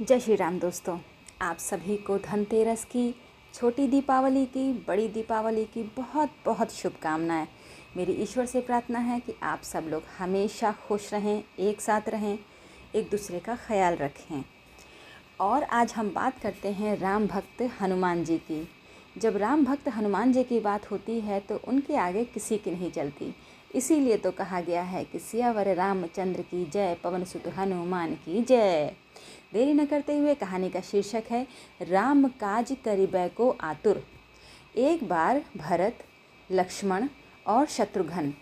जय श्री राम दोस्तों। आप सभी को धनतेरस की, छोटी दीपावली की, बड़ी दीपावली की बहुत बहुत शुभकामनाएं। मेरी ईश्वर से प्रार्थना है कि आप सब लोग हमेशा खुश रहें, एक साथ रहें, एक दूसरे का ख्याल रखें। और आज हम बात करते हैं राम भक्त हनुमान जी की। जब राम भक्त हनुमान जी की बात होती है तो उनके आगे किसी की नहीं चलती। इसीलिए तो कहा गया है कि सियावर रामचंद्र की जय, पवन सुत हनुमान की जय। देरी न करते हुए कहानी का शीर्षक है राम काज करिबै को आतुर। एक बार भरत, लक्ष्मण और शत्रुघ्न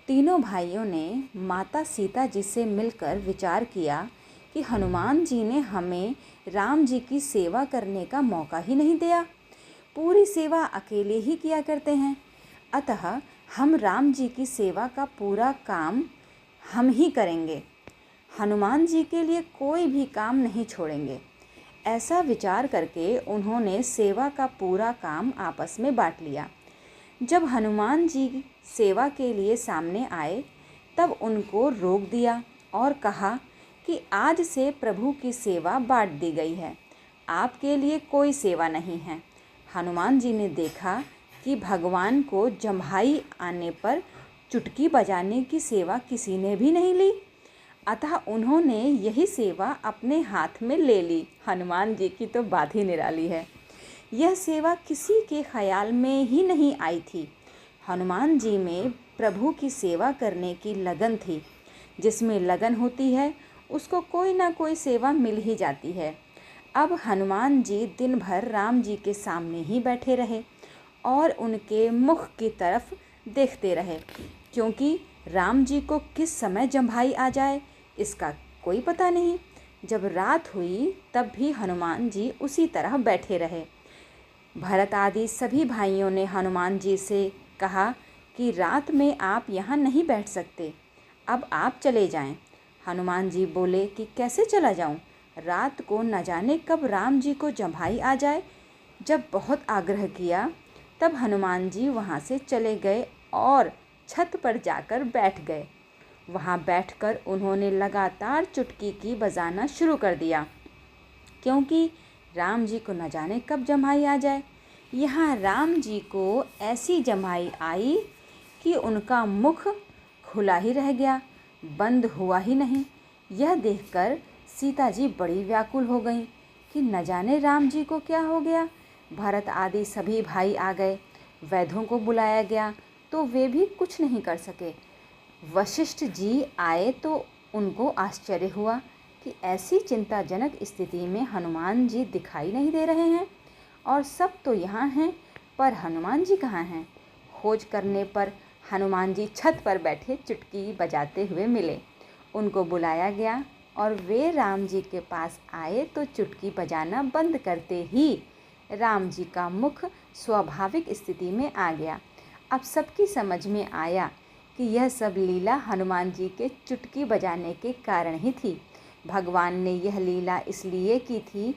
तीनों भाइयों ने माता सीता जी से मिलकर विचार किया कि हनुमान जी ने हमें राम जी की सेवा करने का मौका ही नहीं दिया। पूरी सेवा अकेले ही किया करते हैं, अतः हम राम जी की सेवा का पूरा काम हम ही करेंगे। हनुमान जी के लिए कोई भी काम नहीं छोड़ेंगे। ऐसा विचार करके उन्होंने सेवा का पूरा काम आपस में बांट लिया। जब हनुमान जी सेवा के लिए सामने आए तब उनको रोक दिया और कहा कि आज से प्रभु की सेवा बांट दी गई है, आपके लिए कोई सेवा नहीं है। हनुमान जी ने देखा कि भगवान को जम्हाई आने पर चुटकी बजाने की सेवा किसी ने भी नहीं ली, अतः उन्होंने यही सेवा अपने हाथ में ले ली। हनुमान जी की तो बात ही निराली है। यह सेवा किसी के ख्याल में ही नहीं आई थी। हनुमान जी में प्रभु की सेवा करने की लगन थी। जिसमें लगन होती है उसको कोई ना कोई सेवा मिल ही जाती है। अब हनुमान जी दिन भर राम जी के सामने ही बैठे रहे और उनके मुख की तरफ देखते रहे, क्योंकि राम जी को किस समय जम्हाई आ जाए इसका कोई पता नहीं। जब रात हुई तब भी हनुमान जी उसी तरह बैठे रहे। भरत आदि सभी भाइयों ने हनुमान जी से कहा कि रात में आप यहाँ नहीं बैठ सकते, अब आप चले जाएं। हनुमान जी बोले कि कैसे चला जाऊं, रात को न जाने कब राम जी को जम्हाई आ जाए। जब बहुत आग्रह किया तब हनुमान जी वहाँ से चले गए और छत पर जाकर बैठ गए। वहाँ बैठकर उन्होंने लगातार चुटकी की बजाना शुरू कर दिया, क्योंकि राम जी को न जाने कब जम्हाई आ जाए। यहाँ राम जी को ऐसी जम्हाई आई कि उनका मुख खुला ही रह गया, बंद हुआ ही नहीं। यह देखकर सीता जी बड़ी व्याकुल हो गईं कि न जाने राम जी को क्या हो गया। भरत आदि सभी भाई आ गए। वैद्यों को बुलाया गया तो वे भी कुछ नहीं कर सके। वशिष्ठ जी आए तो उनको आश्चर्य हुआ कि ऐसी चिंताजनक स्थिति में हनुमान जी दिखाई नहीं दे रहे हैं और सब तो यहाँ हैं, पर हनुमान जी कहाँ हैं। खोज करने पर हनुमान जी छत पर बैठे चुटकी बजाते हुए मिले। उनको बुलाया गया और वे राम जी के पास आए तो चुटकी बजाना बंद करते ही राम जी का मुख स्वाभाविक स्थिति में आ गया। अब सबकी समझ में आया कि यह सब लीला हनुमान जी के चुटकी बजाने के कारण ही थी। भगवान ने यह लीला इसलिए की थी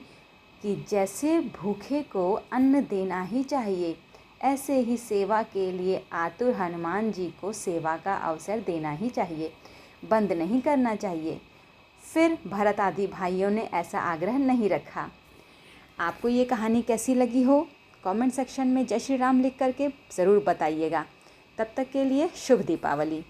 कि जैसे भूखे को अन्न देना ही चाहिए, ऐसे ही सेवा के लिए आतुर हनुमान जी को सेवा का अवसर देना ही चाहिए, बंद नहीं करना चाहिए। फिर भरत आदि भाइयों ने ऐसा आग्रह नहीं रखा। आपको ये कहानी कैसी लगी हो, कमेंट सेक्शन में जय श्री राम लिख करके ज़रूर बताइएगा। तब तक के लिए शुभ दीपावली।